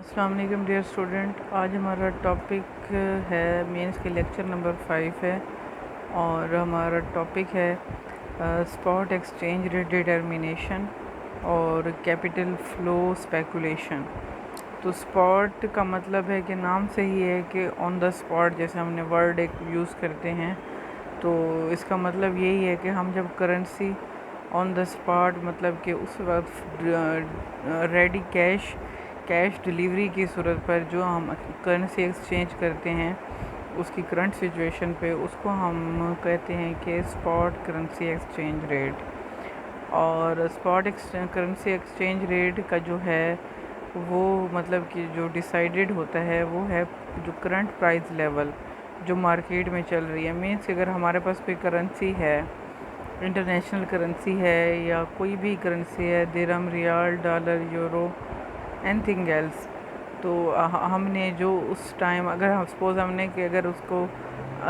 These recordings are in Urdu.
السلام علیکم ڈیئر اسٹوڈنٹ، آج ہمارا ٹاپک ہے مینس کے لیکچر نمبر 5 ہے اور ہمارا ٹاپک ہے اسپاٹ ایکسچینج ریٹ ڈٹرمینیشن اور کیپٹل فلو اسپیکولیشن۔ تو اسپاٹ کا مطلب ہے کہ نام سے ہی ہے کہ آن دا اسپاٹ، جیسے ہم نے ورڈ ایک یوز کرتے ہیں تو اس کا مطلب یہی ہے کہ ہم جب کرنسی آن دا اسپاٹ مطلب کہ اس وقت ریڈی کیش ڈیلیوری کی صورت پر جو ہم کرنسی ایکسچینج کرتے ہیں اس کی کرنٹ سچویشن پہ، اس کو ہم کہتے ہیں کہ اسپاٹ کرنسی ایکسچینج ریٹ۔ اور اسپاٹ کرنسی ایکسچینج ریٹ کا جو ہے وہ مطلب کہ جو ڈیسائیڈڈ ہوتا ہے وہ ہے جو کرنٹ پرائز لیول جو مارکیٹ میں چل رہی ہے۔ مینس کہ اگر ہمارے پاس کوئی کرنسی ہے، انٹرنیشنل کرنسی ہے یا کوئی بھی کرنسی ہے، درہم، ریال، dollar, euro, anything else, تو ہم نے جو اس ٹائم اگر سپوز ہم نے کہ اگر اس کو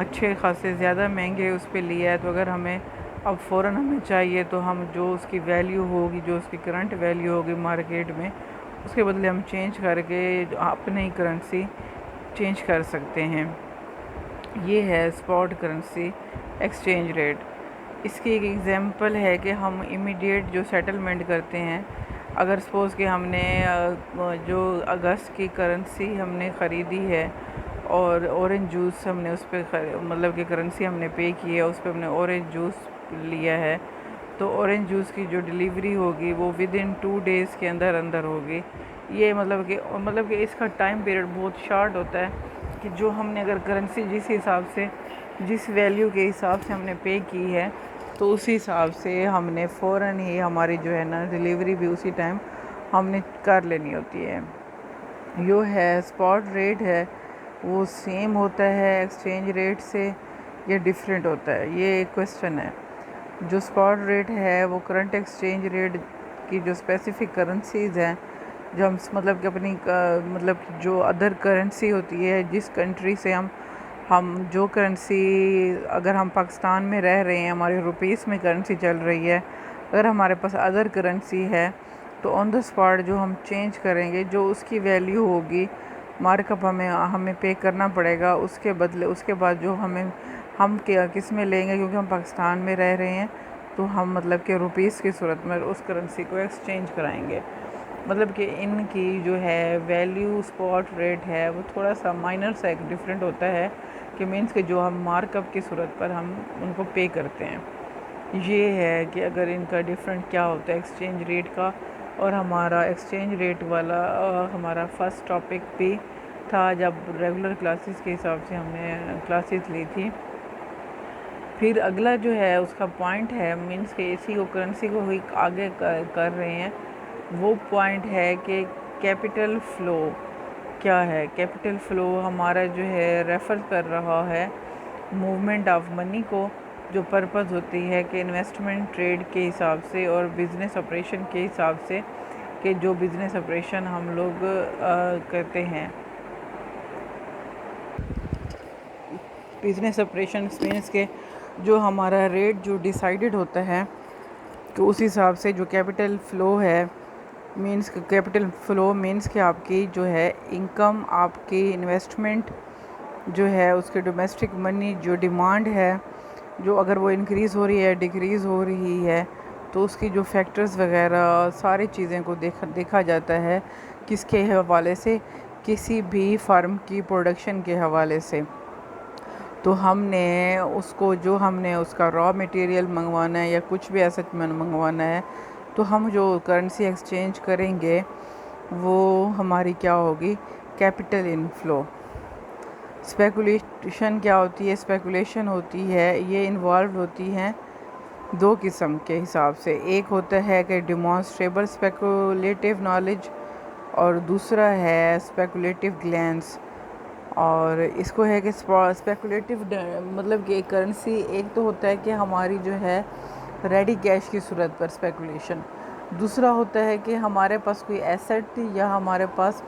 اچھے خاصے زیادہ مہنگے اس پہ لیا ہے، تو اگر ہمیں اب فوراً ہمیں چاہیے تو ہم جو اس کی ویلیو ہوگی، جو اس کی کرنٹ ویلیو ہوگی مارکیٹ میں، اس کے بدلے ہم چینج کر کے اپنی کرنسی چینج کر سکتے ہیں۔ یہ ہے اسپاٹ کرنسی ایکسچینج ریٹ۔ اس کی ایک ایگزامپل ہے کہ ہم امیڈیٹ جو سیٹلمنٹ کرتے ہیں، اگر سپوز کہ ہم نے جو اگست کی کرنسی ہم نے خریدی ہے اور اورنج جوس ہم نے اس پہ مطلب کہ کرنسی ہم نے پے کی ہے، اس پہ ہم نے اورنج جوس لیا ہے، تو اورنج جوس کی جو ڈیلیوری ہوگی وہ ود ان 2 days کے اندر ہوگی۔ یہ مطلب کہ اس کا ٹائم پیریڈ بہت شارٹ ہوتا ہے کہ جو ہم نے اگر کرنسی جس حساب سے جس ویلیو کے حساب سے ہم نے پے کی ہے تو اسی حساب سے ہم نے فوراً ہی ہماری جو ہے نا ڈیلیوری بھی اسی ٹائم ہم نے کر لینی ہوتی ہے۔ جو ہے اسپاٹ ریٹ ہے وہ سیم ہوتا ہے ایکسچینج ریٹ سے یا ڈیفرنٹ ہوتا ہے، یہ ایک کویسچن ہے۔ جو اسپاٹ ریٹ ہے وہ کرنٹ ایکسچینج ریٹ کی جو اسپیسیفک کرنسیز ہیں، جو ہم مطلب کہ اپنی مطلب جو ادر کرنسی ہوتی ہے جس کنٹری سے ہم جو کرنسی اگر ہم پاکستان میں رہ رہے ہیں، ہمارے روپیز میں کرنسی چل رہی ہے، اگر ہمارے پاس ادر کرنسی ہے تو آن دا اسپاٹ جو ہم چینج کریں گے، جو اس کی ویلیو ہوگی مارک اپ ہمیں پے کرنا پڑے گا، اس کے بدلے اس کے بعد جو ہم کس میں لیں گے، کیونکہ ہم پاکستان میں رہ رہے ہیں تو ہم مطلب کہ روپیز کی صورت میں اس کرنسی کو ایکسچینج کرائیں گے۔ مطلب کہ ان کی جو ہے ویلیو اسپاٹ ریٹ ہے وہ تھوڑا سا مائنر سا ایک ڈفرینٹ ہوتا ہے کہ مینس کہ جو ہم مارک اپ کی صورت پر ہم ان کو پے کرتے ہیں۔ یہ ہے کہ اگر ان کا ڈفرینٹ کیا ہوتا ہے ایکسچینج ریٹ کا۔ اور ہمارا ایکسچینج ریٹ والا ہمارا فرسٹ ٹاپک بھی تھا جب ریگولر کلاسز کے حساب سے ہم نے کلاسز لی تھی۔ پھر اگلا جو ہے اس کا پوائنٹ ہے مینس کہ اسی کو کرنسی کو ہی آگے کر رہے ہیں، وہ پوائنٹ ہے کہ کیپٹل فلو کیا ہے۔ کیپٹل فلو ہمارا جو ہے ریفر کر رہا ہے موومنٹ آف منی کو، جو پرپز ہوتی ہے کہ انویسٹمنٹ ٹریڈ کے حساب سے اور بزنس آپریشن کے حساب سے، کہ جو بزنس آپریشن ہم لوگ کرتے ہیں۔ بزنس آپریشن مینس کہ جو ہمارا ریٹ جو ڈیسائیڈڈ ہوتا ہے کہ اس حساب سے جو کیپٹل فلو ہے، مینس کیپٹل فلو مینس کہ آپ کی جو ہے انکم، آپ کی انویسٹمنٹ جو ہے اس کے ڈومیسٹک منی جو ڈیمانڈ ہے، جو اگر وہ انکریز ہو رہی ہے ڈیکریز ہو رہی ہے، تو اس کی جو فیکٹرز وغیرہ ساری چیزیں کو دیکھا جاتا ہے کس کے حوالے سے، کسی بھی فرم کی پروڈکشن کے حوالے سے۔ تو ہم نے اس کو جو ہم نے اس کا را میٹیریل منگوانا ہے یا کچھ بھی ایسا منگوانا ہے، تو ہم جو کرنسی ایکسچینج کریں گے وہ ہماری کیا ہوگی، کیپٹل انفلو۔ اسپیکولیشن کیا ہوتی ہے؟ اسپیکولیشن ہوتی ہے، یہ انوالوڈ ہوتی ہیں 2 قسم کے حساب سے۔ ایک ہوتا ہے کہ ڈیمانسٹریبل اسپیکولیٹیو نالج اور دوسرا ہے اسپیکولیٹیو گلینس۔ اور اس کو ہے کہ اسپیکولیٹیو مطلب کہ کرنسی ایک تو ہوتا ہے کہ ہماری جو ہے ریڈی کیش کی صورت پر اسپیکولیشن، دوسرا ہوتا ہے کہ ہمارے پاس کوئی ایسٹ یا ہمارے پاس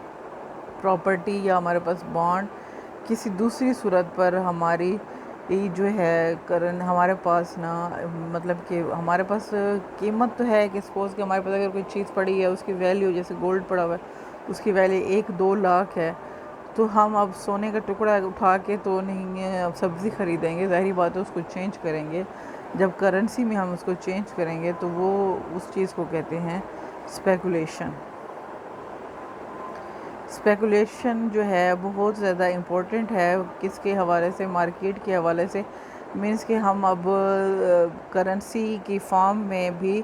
پراپرٹی یا ہمارے پاس بانڈ کسی دوسری صورت پر ہماری جو ہے ہمارے پاس نا مطلب کہ ہمارے پاس قیمت تو ہے کہ سپوز کہ ہمارے پاس اگر کوئی چیز پڑی ہے اس کی ویلیو جیسے گولڈ پڑا ہوا ہے اس کی ویلیو 1-2 لاکھ ہے، تو ہم اب سونے کا ٹکڑا اٹھا کے تو نہیں اب سبزی خریدیں گے، ظاہری بات ہے اس کو چینج کریں گے. جب کرنسی میں ہم اس کو چینج کریں گے تو وہ اس چیز کو کہتے ہیں اسپیکولیشن. اسپیکولیشن جو ہے بہت زیادہ امپورٹنٹ ہے. کس کے حوالے سے؟ مارکیٹ کے حوالے سے. مینس کہ ہم اب کرنسی کی فارم میں بھی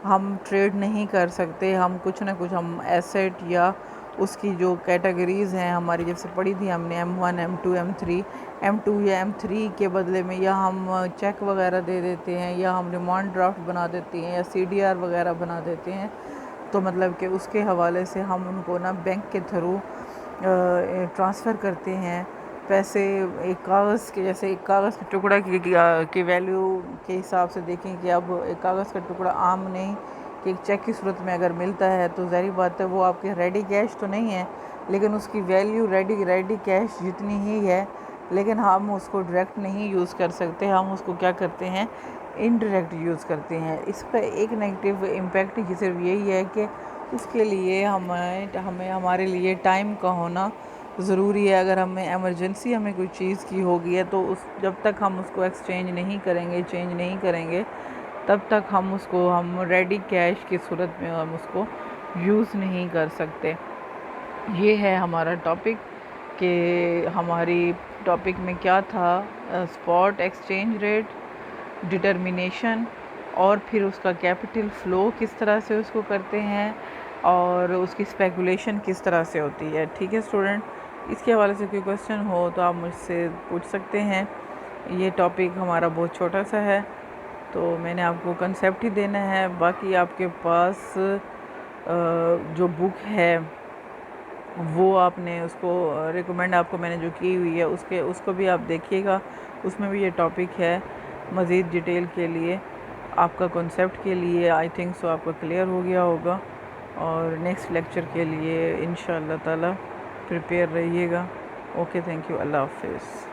ہم ٹریڈ نہیں کر سکتے. ہم کچھ نہ کچھ ہم ایسیٹ یا اس کی جو کیٹیگریز ہیں ہماری، جیسے پڑھی تھی ہم نے M1 M2 M3، M2 یا M3 کے بدلے میں یا ہم چیک وغیرہ دے دیتے ہیں، یا ہم ڈیمانڈ ڈرافٹ بنا دیتے ہیں، یا CDR وغیرہ بنا دیتے ہیں. تو مطلب کہ اس کے حوالے سے ہم ان کو نا بینک کے تھرو ٹرانسفر کرتے ہیں پیسے. ایک کاغذ کے جیسے ایک کاغذ کے ٹکڑا کی ویلیو کے حساب سے دیکھیں کہ اب ایک کاغذ کا ٹکڑا عام نہیں کہ ایک چیک کی صورت میں اگر ملتا ہے تو ظاہری بات ہے وہ آپ کے ریڈی کیش تو نہیں ہے، لیکن اس کی ویلیو ریڈی کیش جتنی ہی ہے. لیکن ہم اس کو ڈائریکٹ نہیں یوز کر سکتے، ہم اس کو کیا کرتے ہیں؟ انڈائریکٹ یوز کرتے ہیں. اس کا ایک نیگیٹو امپیکٹ صرف یہی ہے کہ اس کے لیے ہمیں ہمارے لیے ٹائم کا ہونا ضروری ہے. اگر ہمیں ایمرجنسی ہمیں کوئی چیز کی ہوگی ہے تو جب تک ہم اس کو ایکسچینج نہیں کریں گے، چینج نہیں کریں گے، تب تک ہم اس کو ریڈی کیش کی صورت میں ہم اس کو یوز نہیں کر سکتے. یہ ہے ہمارا ٹاپک کہ ہماری ٹاپک میں کیا تھا، اسپاٹ ایکسچینج ریٹ، ڈٹرمینیشن، اور پھر اس کا کیپٹل فلو کس طرح سے اس کو کرتے ہیں، اور اس کی اسپیکولیشن کس طرح سے ہوتی ہے. ٹھیک ہے اسٹوڈنٹ، اس کے حوالے سے کوئی کویسچن ہو تو آپ مجھ سے پوچھ سکتے ہیں. یہ ٹاپک ہمارا بہت چھوٹا سا ہے تو میں نے آپ کو کنسیپٹ ہی دینا ہے. باقی آپ کے پاس جو بک ہے وہ آپ نے اس کو ریکمینڈ آپ کو میں نے جو کی ہوئی ہے اس کو بھی آپ دیکھیے گا. اس میں بھی یہ ٹاپک ہے. مزید ڈیٹیل کے لیے آپ کا کنسیپٹ کے لیے آئی تھنک سو آپ کا کلیئر ہو گیا ہوگا، اور نیکسٹ لیکچر کے لیے انشاءاللہ تعالی پریپیئر رہیے گا. اوکے، تھینک یو، اللہ حافظ.